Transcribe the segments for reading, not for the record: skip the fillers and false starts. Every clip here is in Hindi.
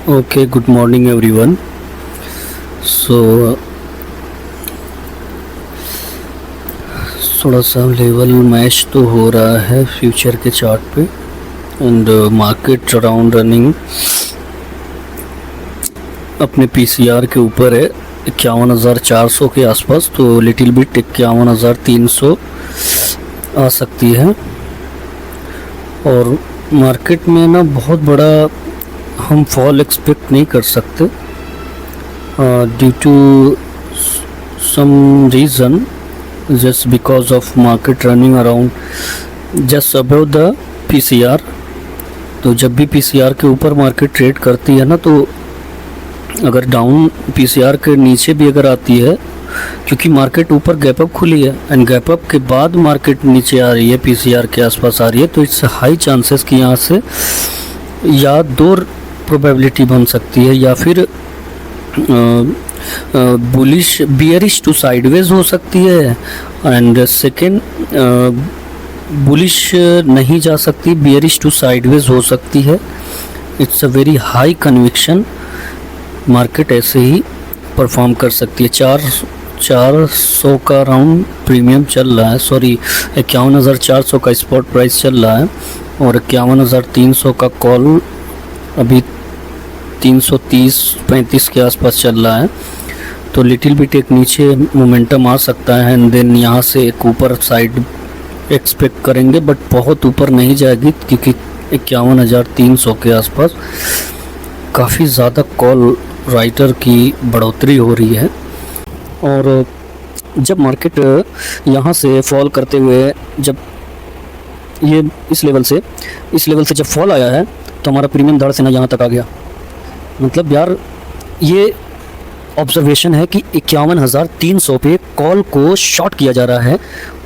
Okay, good morning everyone. So थोड़ा सा लेवल मैच तो हो रहा है फ्यूचर के चार्ट पे एंड मार्केट अराउंड रनिंग अपने पीसीआर के ऊपर है 51,400 के आसपास, तो लिटिल बिट 51,300 आ सकती है। और मार्केट में ना बहुत बड़ा हम फॉल एक्सपेक्ट नहीं कर सकते due to some reason, just because of market running around just above the PCR। तो जब भी PCR के ऊपर मार्केट ट्रेड करती है ना, तो अगर डाउन PCR के नीचे भी अगर आती है, क्योंकि मार्केट ऊपर गैप अप खुली है एंड गैप अप के बाद मार्केट नीचे आ रही है, PCR के आसपास आ रही है, तो इट्स हाई चांसेस कि यहाँ से या दो प्रोबेबिलिटी बन सकती है, या फिर बुलिश बियरिश टू साइडवेज हो सकती है एंड सेकेंड बुलिश नहीं जा सकती, बियरिश टू साइडवेज हो सकती है। It's a very high conviction, market ऐसे ही परफॉर्म कर सकती है। 400 का राउंड प्रीमियम चल रहा है, सॉरी 51,400 का स्पॉट प्राइस चल रहा है और 51,300 का कॉल अभी 330-35 के आसपास चल रहा है। तो लिटिल बिट एक नीचे मोमेंटम आ सकता है एंड देन यहाँ से एक ऊपर साइड एक्सपेक्ट करेंगे, बट बहुत ऊपर नहीं जाएगी क्योंकि 51,300 के आसपास काफ़ी ज़्यादा कॉल राइटर की बढ़ोतरी हो रही है। और जब मार्केट यहाँ से फॉल करते हुए, जब ये इस लेवल से जब फॉल आया है, तो हमारा प्रीमियम धड़ से ना यहाँ तक आ गया। मतलब यार, ये ऑब्जर्वेशन है कि 51,300 पे कॉल को शॉर्ट किया जा रहा है,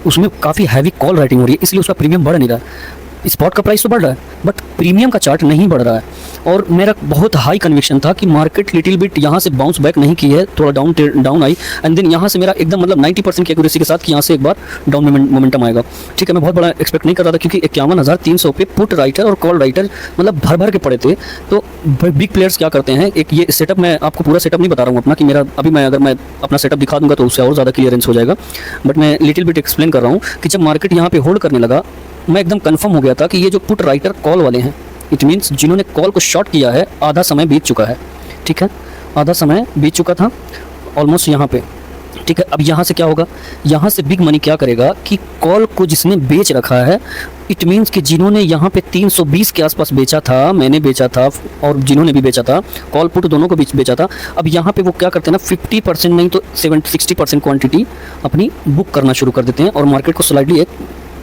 उसमें काफ़ी हैवी कॉल राइटिंग हो रही है, इसलिए उसका प्रीमियम बढ़ नहीं रहा है। स्पॉट का प्राइस तो बढ़ रहा है बट प्रीमियम का चार्ट नहीं बढ़ रहा है। और मेरा बहुत हाई कन्विक्शन था कि मार्केट लिटिल बिट यहाँ से बाउंस बैक नहीं की है, थोड़ा डाउन आई एंड देन यहाँ से मेरा एकदम मतलब 90% की एक्यूरेसी के साथ कि यहाँ से एक बार डाउन मोमेंटम आएगा। ठीक है, मैं बहुत बड़ा एक्सपेक्ट नहीं कर रहा था क्योंकि 51,300 पे पुट राइटर और कॉल राइटर मतलब भर के पड़े थे। तो बिग प्लेयर्स क्या करते हैं, एक ये सेटअप, मैं आपको पूरा सेटअप नहीं बता रहा हूँ अपना कि मेरा अभी मैं अगर मैं अपना सेटअप दिखा दूंगा तो उससे और ज़्यादा क्लियरेंस हो जाएगा, बट मैं लिटिल बिट एक्सप्लेन कर रहा हूँ कि जब मार्केट यहाँ पे होल्ड करने लगा, मैं एकदम कंफर्म हो गया था कि ये जो पुट राइटर कॉल वाले हैं, इट मीन्स जिन्होंने कॉल को शॉर्ट किया है, आधा समय बीत चुका है। ठीक है, आधा समय बीत चुका था ऑलमोस्ट यहाँ पे। ठीक है, अब यहाँ से क्या होगा, यहाँ से बिग मनी क्या करेगा कि कॉल को जिसने बेच रखा है, इट मीन्स कि जिन्होंने यहाँ पे 320 के आसपास बेचा था, मैंने बेचा था और जिन्होंने भी बेचा था, कॉल पुट दोनों को बेचा था, अब यहाँ पे वो क्या करते हैं ना, 50% नहीं तो 60% क्वांटिटी अपनी बुक करना शुरू कर देते हैं और मार्केट को स्लाइडली एक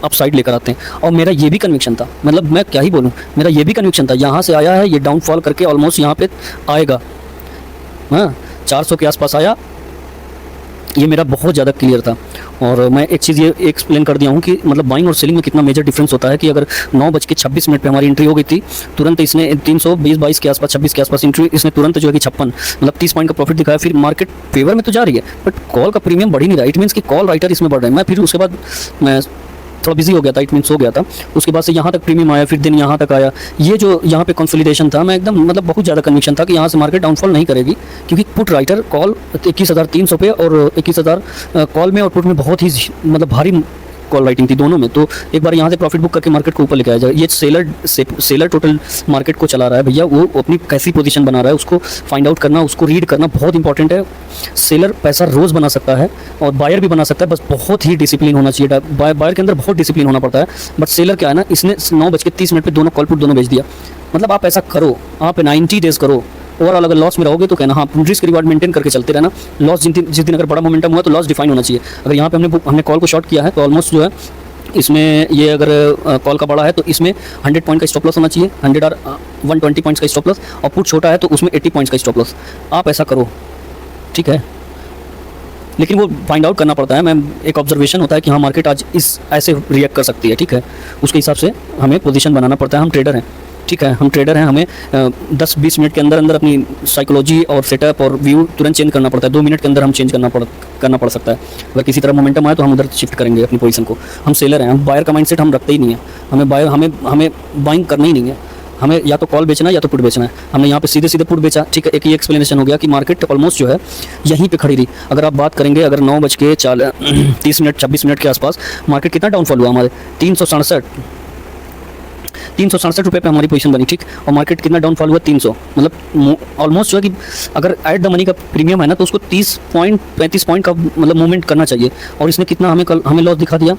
अपसाइड लेकर आते हैं। और मेरा ये भी कन्विक्शन था, मतलब मैं क्या ही बोलूँ, मेरा ये भी कन्विक्शन था, यहाँ से आया है ये डाउनफॉल करके ऑलमोस्ट यहाँ पे आएगा, हाँ 400 के आसपास आया, ये मेरा बहुत ज़्यादा क्लियर था। और मैं एक चीज़ ये एक्सप्लेन कर दिया हूँ कि मतलब बाइंग और सेलिंग में कितना मेजर डिफरेंस होता है कि अगर 9:26 पे हमारी एंट्री हो गई थी, तुरंत इसने 322 के आसपास 26 के आसपास एंट्री, इसने तुरंत जो है कि 56 मतलब 30 पॉइंट का प्रॉफिट दिखाया। फिर मार्केट फेवर में तो जा रही है बट कॉल का प्रीमियम बढ़ ही नहीं रहा, इट मीन्स कि कॉल राइटर इसमें बढ़ रहे हैं। मैं फिर उसके बाद मैं थोड़ा बिजी हो गया था, इट मीन्स हो गया था, उसके बाद से यहाँ तक प्रीमियम आया, फिर दिन यहाँ तक आया। ये जो यहाँ पे कंसोलिडेशन था, मैं एकदम मतलब बहुत ज़्यादा कन्विक्शन था कि यहाँ से मार्केट डाउनफॉल नहीं करेगी क्योंकि पुट राइटर कॉल 21,300 पे और 21,000 कॉल में और पुट में बहुत ही मतलब भारी कॉल राइटिंग थी दोनों में। तो एक बार यहाँ से प्रॉफिट बुक करके मार्केट को ऊपर लेके आया जाए। ये सेलर टोटल मार्केट को चला रहा है भैया, वो अपनी कैसी पोजीशन बना रहा है उसको फाइंड आउट करना, उसको रीड करना बहुत इंपॉर्टेंट है। सेलर पैसा रोज़ बना सकता है और बायर भी बना सकता है, बस बहुत ही डिसिप्लिन होना चाहिए। बायर के अंदर बहुत डिसिप्लिन होना पड़ता है, बट सेलर क्या है ना, इसने 9:30 पे दोनों कॉल पुट दोनों बेच दिया। मतलब आप ऐसा करो, आप 90 डेज करो, ओवरऑल अगर लॉस में रहोगे तो कहना हाँ, रिस्क रिवार्ड मेंटेन करके चलते रहना। लॉस जिस दिन अगर बड़ा मोमेंटम हुआ तो लॉस डिफाइन होना चाहिए। अगर यहाँ पे हमने कॉल को शॉर्ट किया है तो ऑलमोस्ट जो है इसमें ये अगर कॉल का बड़ा है तो इसमें 100 पॉइंट का स्टॉप लॉस होना चाहिए, 100 और 120 पॉइंट्स का स्टॉप लॉस, और पुट छोटा है तो उसमें 80 पॉइंट्स का स्टॉप लॉस। आप ऐसा करो, ठीक है, लेकिन वो फाइंड आउट करना पड़ता है। मैं एक ऑब्जर्वेशन होता है कि हाँ मार्केट आज इस ऐसे रिएक्ट कर सकती है, ठीक है, उसके हिसाब से हमें पोजीशन बनाना पड़ता है। हम ट्रेडर हैं, ठीक है, हम ट्रेडर हैं, हमें 10-20 मिनट के अंदर अपनी साइकोलॉजी और सेटअप और व्यू तुरंत चेंज करना पड़ता है। 2 मिनट के अंदर हम चेंज करना पड़ सकता है। अगर किसी तरह मोमेंटम आए तो हम उधर शिफ्ट करेंगे अपनी पोजीशन को। हम सेलर हैं, हम बायर का माइंडसेट हम रखते ही नहीं है, हमें बाइंग करना ही नहीं है। हमें या तो कॉल बेचना है या तो पुट बेचना है। हमने यहाँ पे सीधे सीधे पुट बेचा, ठीक है। एक ये एक्सप्लेनेशन हो गया कि मार्केट ऑलमोस्ट जो है यहीं पे खड़ी रही। अगर आप बात करेंगे, अगर 9:30 26 के आसपास मार्केट कितना डाउनफॉल हुआ हमारे 367 रुपये पे हमारी पोजीशन बनी, ठीक। और मार्केट कितना डाउनफॉल हुआ 300, मतलब ऑलमोस्ट जो है कि अगर ऐड द मनी का प्रीमियम है ना तो उसको 30 पॉइंट 35 पॉइंट का मतलब मूवमेंट करना चाहिए। और इसने कितना हमें लॉस दिखा दिया।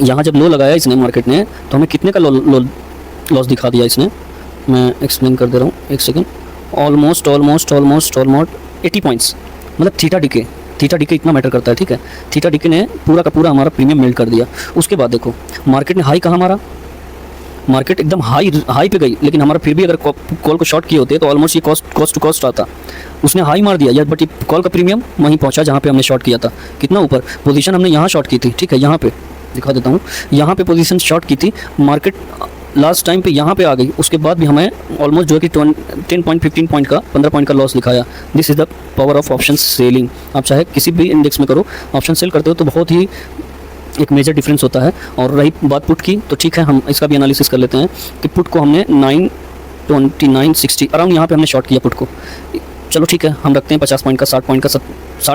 यहाँ जब लो लगाया इसने मार्केट ने तो हमें कितने का लॉस दिखा दिया इसने, मैं एक्सप्लेन कर दे रहा हूँ, एक सेकेंड। ऑलमोस्ट 80 पॉइंट्स, मतलब थीटा डिके इतना मैटर करता है, ठीक है। थीटा डिके ने पूरा का पूरा हमारा प्रीमियम मेल्ट कर दिया। उसके बाद देखो मार्केट ने हाई कहा, हमारा मार्केट एकदम हाई पे गई, लेकिन हमारा फिर भी अगर कॉल को शॉर्ट किए होते तो ऑलमोस्ट ये कॉस्ट टू कॉस्ट आता। उसने हाई मार दिया, बट ये कॉल का प्रीमियम वहीं पहुंचा जहाँ पे हमने शॉर्ट किया था। कितना ऊपर पोजीशन हमने यहाँ शॉर्ट की थी, ठीक है। यहाँ पे दिखा देता हूँ, यहाँ पे पोजीशन शॉर्ट की थी, मार्केट लास्ट टाइम पे यहाँ पे आ गई। उसके बाद भी हमें ऑलमोस्ट जो है कि 10 पॉइंट 15 पॉइंट का 15 पॉइंट का लॉस दिखाया। This is the power of option selling. आप चाहे किसी भी इंडेक्स में करो, ऑप्शन सेल करते हो तो बहुत ही एक मेजर डिफरेंस होता है। और रही बात पुट की तो ठीक है, हम इसका भी एनालिसिस कर लेते हैं कि पुट को हमने 92960 अराउंड यहाँ पे हमने शॉर्ट किया पुट को। चलो ठीक है, हम रखते हैं 50 पॉइंट का, 60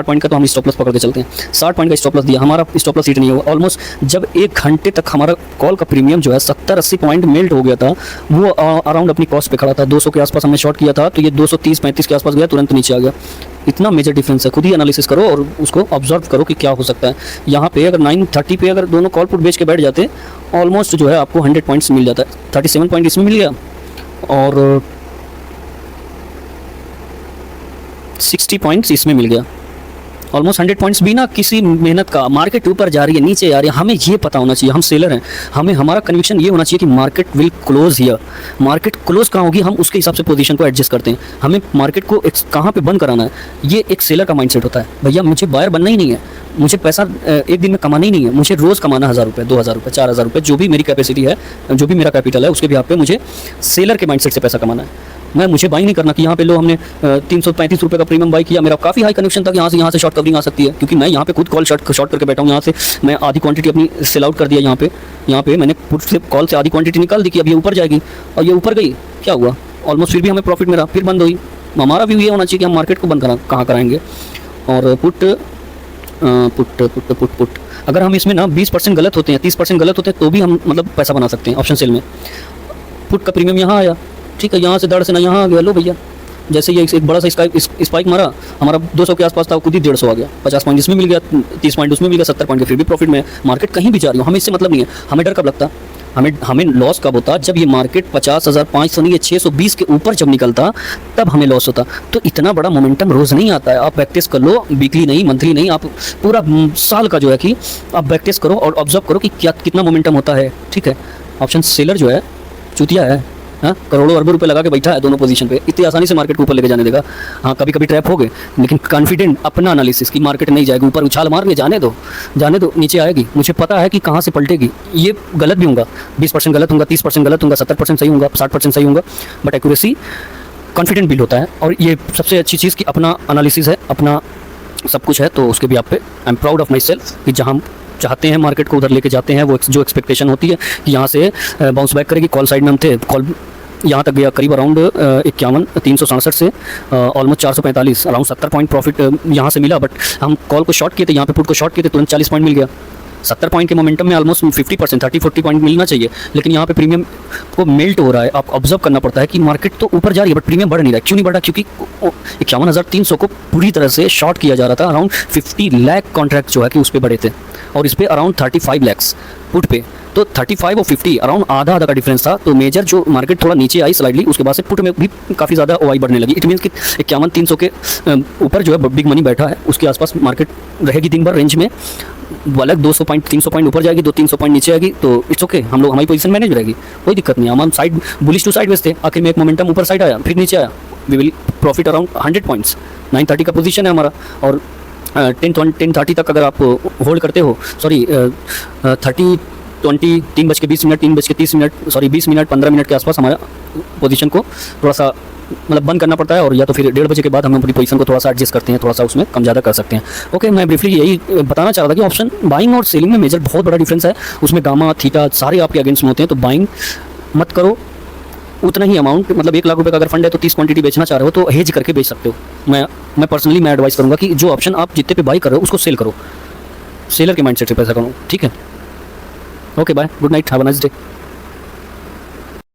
पॉइंट का तो हम स्टॉप लॉस पकड़ के चलते हैं। 60 पॉइंट का स्टॉप लॉस दिया, हमारा स्टॉप लॉस हिट नहीं हुआ। ऑलमोस्ट जब 1 घंटे तक हमारा कॉल का प्रीमियम जो है 70-80 पॉइंट मेल्ट हो गया था, वो अराउंड अपनी कॉस्ट पे खड़ा था। 200 के आसपास हमने शॉर्ट किया था, तो ये 230-35 के आसपास गया, तुरंत नीचे आ गया। इतना मेजर डिफरेंस है, खुद ही एनालिसिस करो और उसको ऑब्जर्व करो कि क्या हो सकता है। यहाँ पे अगर 930 पे अगर दोनों कॉल पुट बेच के बैठ जाते, ऑलमोस्ट जो है आपको 100 पॉइंट्स मिल जाता है। 37 पॉइंट इसमें मिल गया और 60 पॉइंट्स इसमें मिल गया। ऑलमोस्ट 100 पॉइंट्स बिना किसी मेहनत का। मार्केट ऊपर जा रही है, नीचे आ रही है, हमें ये पता होना चाहिए, हम सेलर हैं, हमें हमारा कन्विक्शन ये होना चाहिए कि market will close here. Market close कहाँ होगी, हम उसके हिसाब से पोजीशन को एडजस्ट करते हैं। हमें मार्केट को कहाँ पे बंद कराना है, ये एक सेलर का माइंडसेट होता है। भैया मुझे बायर बनना ही नहीं है, मुझे पैसा एक दिन में कमाना ही नहीं है, मुझे रोज़ कमाना 1000 रुपये, 2000 रुपये, 4000 रुपये, जो भी मेरी कैपेसिटी है, जो भी मेरा कैपिटल है, उसके भी पे मुझे सेलर के माइंडसेट से पैसा कमाना है। मुझे बाइंग नहीं करना कि यहाँ पे लो हमने 335 रुपये का प्रीमियम बाई किया, मेरा काफ़ी हाई कनेक्शन था कि यहाँ से शॉर्ट कवरिंग आ सकती है, क्योंकि मैं यहाँ पे खुद कॉल शॉर्ट करके बैठा हूँ। यहाँ से मैं आधी क्वांटिटी अपनी सेल आउट कर दिया। यहाँ पे मैंने पुट से कॉल से आधी क्वांटिटी निकाल दी कि अब ये ऊपर जाएगी, और ये ऊपर गई, क्या हुआ, ऑलमोस्ट फिर भी हमें प्रॉफिट मिला, फिर बंद हुई। हमारा व्यू ये होना चाहिए कि हम मार्केट को बंद कहाँ कराएंगे। और पुट अगर हम इसमें ना 20% गलत होते हैं, 30% गलत होते हैं, तो भी हम मतलब पैसा बना सकते हैं ऑप्शन सेल में। पुट का प्रीमियम यहाँ आया, ठीक है, यहाँ से दड़ से ना यहाँ आ गया, लो भैया जैसे ये एक बड़ा सा स्पाइक मारा, हमारा 200 के आसपास था, खुद ही 150 आ गया। 50 पॉइंट इसमें मिल गया, 30 पॉइंट उसमें मिल गया, 70 पॉइंट के फिर भी प्रॉफिट में। मार्केट कहीं भी जा रही हो, हमें इससे मतलब नहीं है। हमें डर कब लगता, हमें लॉस कब होता, जब ये मार्केट 50,500 नहीं, 620 के ऊपर जब निकलता, तब हमें लॉस होता। तो इतना बड़ा मोमेंटम रोज़ नहीं आता है। आप प्रैक्टिस कर लो, वीकली नहीं, मंथली नहीं, आप पूरा साल का जो है कि आप प्रैक्टिस करो और ऑब्जर्व करो कि कितना मोमेंटम होता है, ठीक है। ऑप्शन सेलर जो है चूतिया है, हाँ, करोड़ों अरबों रुपए लगा के बैठा है दोनों पोजीशन पे, इतनी आसानी से मार्केट को ऊपर लेके जाने देगा। हाँ, कभी कभी ट्रैप हो गए, लेकिन कॉन्फिडेंट अपना एनालिसिस की मार्केट नहीं जाएगी ऊपर, उछाल मार के जाने दो, नीचे आएगी। मुझे पता है कि कहाँ से पलटेगी। ये गलत भी होगा, 20% गलत होगा, 30% गलत होगा, 70% सही होगा, 60% सही होगा, बट एक्यूरेसी कॉन्फिडेंट बिल्ड होता है। और ये सबसे अच्छी चीज़ कि अपना एनालिसिस है, अपना सब कुछ है, तो उसके भी आप पे I am proud of my self कि जहाँ हम चाहते हैं मार्केट को उधर लेके जाते हैं। वो जो एक्सपेक्टेशन होती है कि यहाँ से बाउंस बैक करेगी। कॉल साइड में हम थे, कॉल यहाँ तक गया करीब अराउंड 367 से ऑलमोस्ट 445, अराउंड 70 पॉइंट प्रॉफिट यहाँ से मिला। बट हम कॉल को शॉर्ट किए थे, यहाँ पे पुट को शॉर्ट किए थे, तुरंत 40 पॉइंट मिल गया। 70 पॉइंट के मोमेंटम में ऑलमोस्ट 50%, 30-40 पॉइंट मिलना चाहिए, लेकिन यहाँ पे प्रीमियम को मेल्ट हो रहा है। आप ऑब्जर्व करना पड़ता है कि मार्केट तो ऊपर जा रही है बट प्रीमियम बढ़ नहीं रहा है। क्यों नहीं बढ़ा? क्योंकि 51,300 को पूरी तरह से शॉर्ट किया जा रहा था। अराउंड 50 लाख कॉन्ट्रैक्ट जो है कि उस पर बढ़े थे, और इस पर अराउंड 35 लैक्स पुट पे। तो 35 और 50 अराउंड आधा का डिफरेंस था। तो मेजर जो मार्केट थोड़ा नीचे आई स्लाइडली, उसके बाद से पुट में भी काफ़ी ज़्यादा ओआई बढ़ने लगी। इट मीन्स कि 51,300 के ऊपर जो है बिग मनी बैठा है, उसके आसपास मार्केट रहेगी दिन भर रेंज में। अलग 200 पॉइंट 300 पॉइंट ऊपर जाएगी, 200-300 पॉइंट नीचे आएगी, तो इट्स ओके, हम लोग हमारी पोजीशन मैनेज रहेगी, कोई दिक्कत नहीं। हम साइड बुलिश टू साइड थे, आखिर में एक मोमेंटम ऊपर साइड आया, फिर नीचे आया, we will profit around 100 points. 930 का पोजीशन है हमारा, और 10:30 तक अगर आप होल्ड करते हो, sorry 30-20 3:20 minute 3:30 minute, sorry 20 minute 15 minute के आसपास हमारा पोजीशन को थोड़ा सा मतलब बंद करना पड़ता है, और या तो फिर 1:30 बजे के बाद हम अपनी पोजीशन को थोड़ा सा एडजस्ट करते हैं, थोड़ा सा उसमें कम ज़्यादा कर सकते हैं। ओके, मैं ब्रीफली यही बताना चाह रहा था कि ऑप्शन बाइंग और सेलिंग में मेजर बहुत बड़ा डिफरेंस है। उसमें गामा थीटा सारे आपके अगेंस्ट में होते हैं, तो बाइंग मत करो, उतना ही अमाउंट, मतलब 1 लाख रुपए का अगर फंड है तो 30 क्वांटिटी बेचना चाह रहे हो तो हेज करके बेच सकते हो। मैं पर्सनली मैं एडवाइस करूंगा कि जो ऑप्शन आप जितने पे बाई कर रहे हो उसको सेल करो, सेलर के माइंडसेट से पैसा करो, ठीक है। Okay bye, good night, have a nice day.